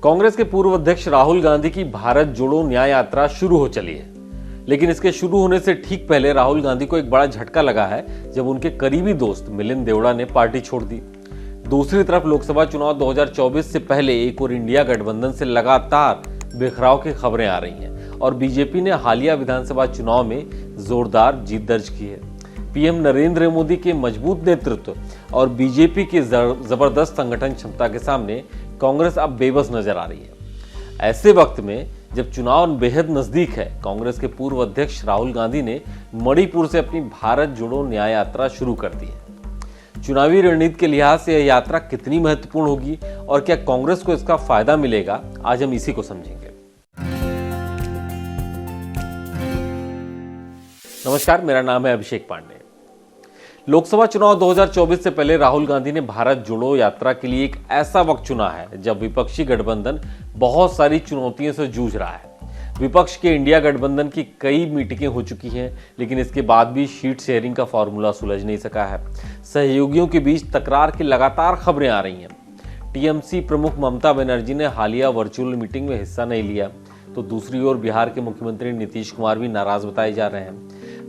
कांग्रेस के पूर्व अध्यक्ष राहुल गांधी की भारत जोड़ो न्याय यात्रा शुरू हो चली है, लेकिन इसके शुरू होने से ठीक पहले राहुल गांधी को एक बड़ा झटका लगा है जब उनके करीबी दोस्त मिलिंद देवड़ा ने पार्टी छोड़ दी। दूसरी तरफ लोकसभा चुनाव 2024 से पहले एक और इंडिया गठबंधन से लगातार बिखराव की खबरें आ रही हैं और बीजेपी ने हालिया विधानसभा चुनाव में जोरदार जीत दर्ज की है। पीएम नरेंद्र मोदी के मजबूत नेतृत्व और बीजेपी की जबरदस्त संगठन क्षमता के सामने कांग्रेस अब बेबस नजर आ रही है। ऐसे वक्त में जब चुनाव बेहद नजदीक है, कांग्रेस के पूर्व अध्यक्ष राहुल गांधी ने मणिपुर से अपनी भारत जोड़ो न्याय यात्रा शुरू कर दी है। चुनावी रणनीति के लिहाज से यह यात्रा कितनी महत्वपूर्ण होगी और क्या कांग्रेस को इसका फायदा मिलेगा, आज हम इसी को समझेंगे। नमस्कार, मेरा नाम है अभिषेक पांडे। लोकसभा चुनाव 2024 से पहले राहुल गांधी ने भारत जोड़ो यात्रा के लिए एक ऐसा वक्त चुना है जब विपक्षी गठबंधन बहुत सारी चुनौतियों से जूझ रहा है। विपक्ष के इंडिया गठबंधन की कई मीटिंगें हो चुकी हैं, लेकिन इसके बाद भी सीट शेयरिंग का फॉर्मूला सुलझ नहीं सका है। सहयोगियों के बीच तकरार की लगातार खबरें आ रही हैं। टीएमसी प्रमुख ममता बनर्जी ने हालिया वर्चुअल मीटिंग में हिस्सा नहीं लिया, तो दूसरी ओर बिहार के मुख्यमंत्री नीतीश कुमार भी नाराज बताए जा रहे हैं।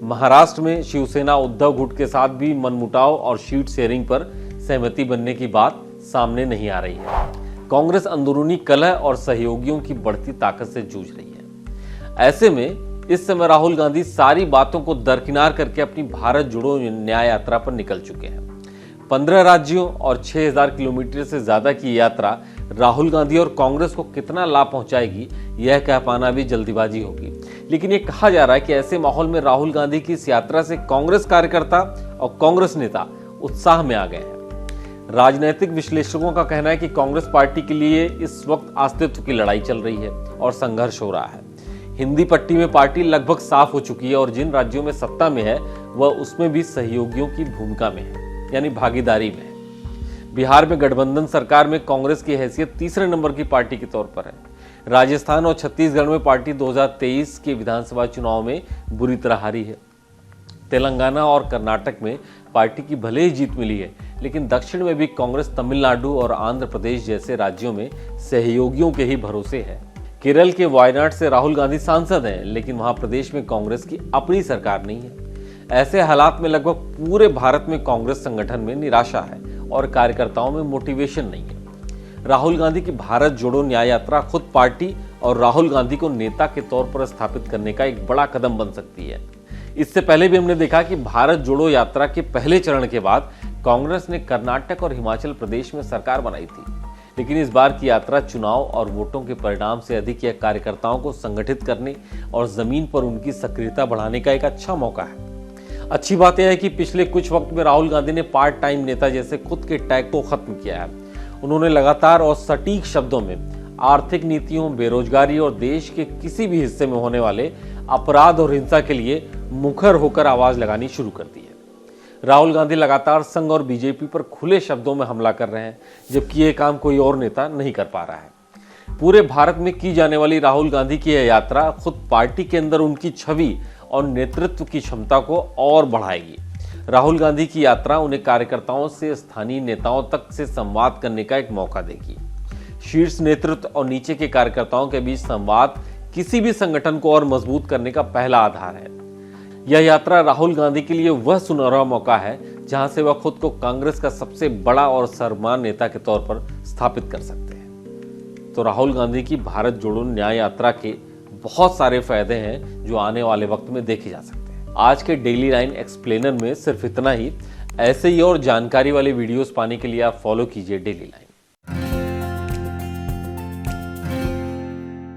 महाराष्ट्र में शिवसेना उद्धव गुट के साथ भी मनमुटाव और सीट शेयरिंग पर सहमति बनने की बात सामने नहीं आ रही है। कांग्रेस अंदरूनी कलह और सहयोगियों की बढ़ती ताकत से जूझ रही है। ऐसे में इस समय राहुल गांधी सारी बातों को दरकिनार करके अपनी भारत जोड़ो न्याय यात्रा पर निकल चुके हैं। 15 राज्यों और 6000 किलोमीटर से ज्यादा की यात्रा राहुल गांधी और कांग्रेस को कितना लाभ पहुंचाएगी, यह कह पाना भी जल्दीबाजी होगी। लेकिन यह कहा जा रहा है कि ऐसे माहौल में राहुल गांधी की इस यात्रा से कांग्रेस कार्यकर्ता और कांग्रेस नेता उत्साह में आ गए हैं। राजनीतिक विश्लेषकों का कहना है कि कांग्रेस पार्टी के लिए इस वक्त अस्तित्व की लड़ाई चल रही है और संघर्ष हो रहा है। हिंदी पट्टी में पार्टी लगभग साफ हो चुकी है और जिन राज्यों में सत्ता में है वह उसमें भी सहयोगियों की भूमिका में है, यानी भागीदारी में है। बिहार में गठबंधन सरकार में कांग्रेस की हैसियत तीसरे नंबर की पार्टी के तौर पर है। राजस्थान और छत्तीसगढ़ में पार्टी 2023 के विधानसभा चुनाव में बुरी तरह हारी है। तेलंगाना और कर्नाटक में पार्टी की भले ही जीत मिली है, लेकिन दक्षिण में भी कांग्रेस तमिलनाडु और आंध्र प्रदेश जैसे राज्यों में सहयोगियों के ही भरोसे है। केरल के वायनाड से राहुल गांधी सांसद हैं, लेकिन वहां प्रदेश में कांग्रेस की अपनी सरकार नहीं है। ऐसे हालात में लगभग पूरे भारत में कांग्रेस संगठन में निराशा है और कार्यकर्ताओं में मोटिवेशन नहीं है। राहुल गांधी की भारत जोड़ो न्याय यात्रा खुद पार्टी और राहुल गांधी को नेता के तौर पर स्थापित करने का एक बड़ा कदम बन सकती है। इससे पहले भी हमने देखा कि भारत जोड़ो यात्रा के पहले चरण के बाद कांग्रेस ने कर्नाटक और हिमाचल प्रदेश में सरकार बनाई थी, लेकिन इस बार की यात्रा चुनाव और वोटों के परिणाम से अधिक यह कार्यकर्ताओं को संगठित करने और जमीन पर उनकी सक्रियता बढ़ाने का एक अच्छा मौका है। अच्छी बात यह है कि पिछले कुछ वक्त में राहुल गांधी ने पार्ट टाइम नेता जैसे खुद के टैग को खत्म किया है। उन्होंने लगातार और सटीक शब्दों में आर्थिक नीतियों, बेरोजगारी और देश के किसी भी हिस्से में होने वाले अपराध और हिंसा के लिए मुखर होकर आवाज लगानी शुरू कर दी है। राहुल गांधी लगातार संघ और बीजेपी पर खुले शब्दों में हमला कर रहे हैं, जबकि यह काम कोई और नेता नहीं कर पा रहा है। पूरे भारत में की जाने वाली राहुल गांधी की यह यात्रा खुद पार्टी के अंदर उनकी छवि और नेतृत्व की क्षमता को और बढ़ाएगी। राहुल गांधी की यात्रा उन्हें कार्यकर्ताओं से स्थानीय नेताओं तक से संवाद करने का एक मौका देगी। शीर्ष नेतृत्व और नीचे के कार्यकर्ताओं के बीच संवाद किसी भी संगठन को और मजबूत करने का पहला आधार है। यह यात्रा राहुल गांधी के लिए वह सुनहरा मौका है जहां से वह खुद को कांग्रेस का सबसे बड़ा और सर्वमान्य नेता के तौर पर स्थापित कर सकते हैं। तो राहुल गांधी की भारत जोड़ो न्याय यात्रा के बहुत सारे फायदे हैं जो आने वाले वक्त में देखे जा सकते हैं। आज के डेली लाइन एक्सप्लेनर में सिर्फ इतना ही। ऐसे ही और जानकारी वाले वीडियोस पाने के लिए आप फॉलो कीजिए डेली लाइन।